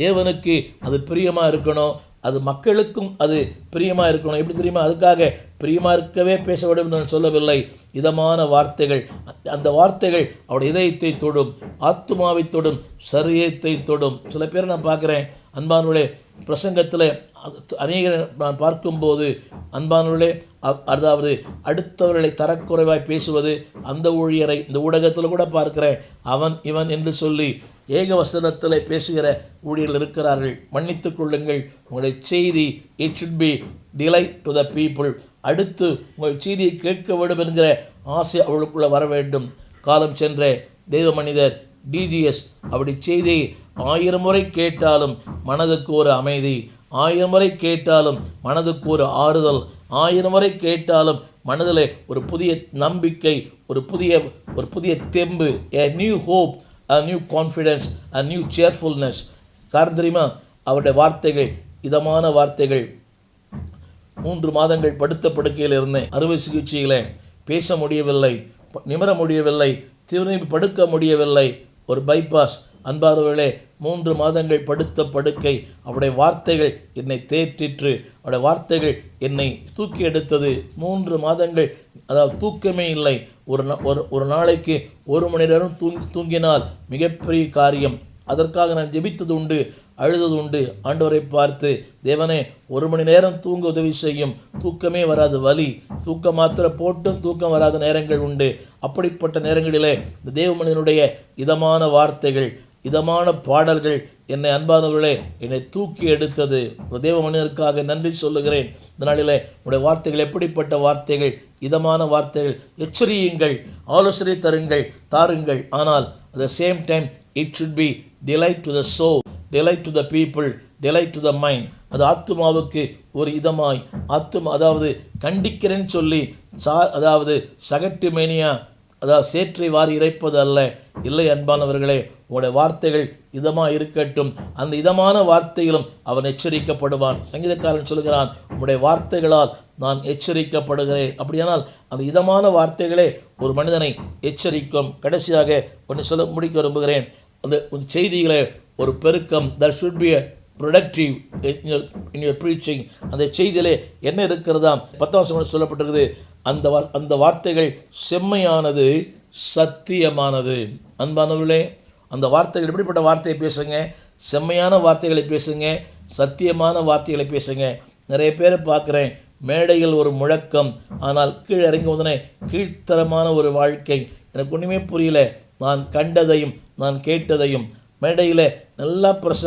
தேவனுக்கு அது பிரியமாக இருக்கணும், அது மக்களுக்கும் அது பிரியமாக இருக்கணும். எப்படி தெரியுமா? அதுக்காக பிரியமாக இருக்கவே பேச வேண்டும் என்று சொல்லவில்லை. இதமான வார்த்தைகள், அந்த வார்த்தைகள் அவருடைய இதயத்தை தொடும், ஆத்துமாவை தொடும், சரீரத்தை தொடும். சில பேரை நான் பார்க்குறேன் அன்பானவர்களே, பிரசங்கத்தில் அநேக நான் பார்க்கும்போது அன்பானவர்களே, அதாவது அடுத்தவர்களை தரக்குறைவாய் பேசுவது, அந்த ஊழியரை இந்த ஊடகத்தில் கூட பார்க்கிறேன், அவன் இவன் என்று சொல்லி ஏக வசனத்தில் பேசுகிற ஊழியர்கள் இருக்கிறார்கள். மன்னித்து கொள்ளுங்கள். உங்களுடைய செய்தி it should be delight to the people. அடுத்து உங்கள் செய்தியை கேட்க வேண்டும் என்கிற ஆசை அவளுக்குள்ளே வர வேண்டும். காலம் சென்ற தெய்வ மனிதர் டிஜிஎஸ் அப்படி செய்தியை 1000 முறை கேட்டாலும் மனதுக்கு ஒரு அமைதி, 1000 முறை கேட்டாலும் மனதுக்கு ஒரு ஆறுதல், 1000 முறை கேட்டாலும் மனதில் ஒரு புதிய நம்பிக்கை, ஒரு புதிய தெம்பு, a new hope, a new confidence, a new cheerfulness. காரணம் தெரியுமா? அவருடைய வார்த்தைகள் இதமான வார்த்தைகள். 3 மாதங்கள் படுத்த படுக்கையில் இருந்தேன். அறுவை சிகிச்சையில் பேச முடியவில்லை, நிமிர முடியவில்லை, திரும்பி படுக்க முடியவில்லை, ஒரு பைபாஸ். அன்பானவர்களே, 3 மாதங்கள் படுத்த படுக்கை. அவருடைய வார்த்தைகள் என்னை தேற்றிற்று, அவருடைய வார்த்தைகள் என்னை தூக்கி எடுத்தது. 3 மாதங்கள் அதாவது தூக்கமே இல்லை. ஒரு நாளைக்கு 1 மணி நேரம் தூங்கினால் மிகப்பெரிய காரியம். அதற்காக நான் ஜெபித்தது உண்டு, அழுதது உண்டு. ஆண்டவரை பார்த்து, தேவனே 1 மணி நேரம் தூங்க உதவி செய்யும். தூக்கமே வராது, வலி. தூக்க மாத்திரை போட்டும் தூக்கம் வராத நேரங்கள் உண்டு. அப்படிப்பட்ட நேரங்களிலே இந்த தேவமனிதனுடைய இதமான வார்த்தைகள், இதமான பாடல்கள் என்னை அன்பானவர்களே என்னை தூக்கி எடுத்தது. தேவ மனிதனுக்காக நன்றி சொல்லுகிறேன். இந்த நாளிலே உடைய வார்த்தைகள் எப்படிப்பட்ட வார்த்தைகள்? இதமான வார்த்தைகள். எச்சரியுங்கள், ஆலோசனை தாருங்கள். ஆனால் at the same time it should be delight to the soul, delight to the people, delight to the mind. அது ஆத்துமாவுக்கு ஒரு இதமாய், அதாவது கண்டிக்கிறேன்னு சொல்லி அதாவது சகட்டு மேனியா, அதாவது சேற்றை வாரி இறைப்பது அல்ல. இல்லை அன்பானவர்களே, உங்களுடைய வார்த்தைகள் இதமாக இருக்கட்டும். அந்த இதமான வார்த்தையிலும் அவன் எச்சரிக்கப்படுவான். சங்கீதக்காரன் சொல்கிறான், உங்களுடைய வார்த்தைகளால் நான் எச்சரிக்கப்படுகிறேன். அப்படியானால் அந்த இதமான வார்த்தைகளே ஒரு மனிதனை எச்சரிக்கும். கடைசியாக ஒன்று சொல்ல முடிக்க விரும்புகிறேன். அந்த செய்திகளை ஒரு பெருக்கம், there should be a productive in your preaching. அந்த செய்தியிலே என்ன இருக்கிறதா? 10ஆம் வசனம் சொல்லப்பட்டிருக்குது, அந்த வார்த்தைகள் செம்மையானது, சத்தியமானது. அன்பானவர்களே, அந்த வார்த்தைகள் எப்படிப்பட்ட வார்த்தையை பேசுங்க? செம்மையான வார்த்தைகளை பேசுங்க, சத்தியமான வார்த்தைகளை பேசுங்க. நிறைய பேரை பார்க்குறேன், மேடையில் ஒரு முழக்கம், ஆனால் கீழே இறங்கி வந்தனே கீழ்த்தரமான ஒரு வாழ்க்கை. எனக்கு ஒன்றுமே புரியல. நான் கண்டதையும் நான் கேட்டதையும், மேடையில் நல்லா பிரசங்க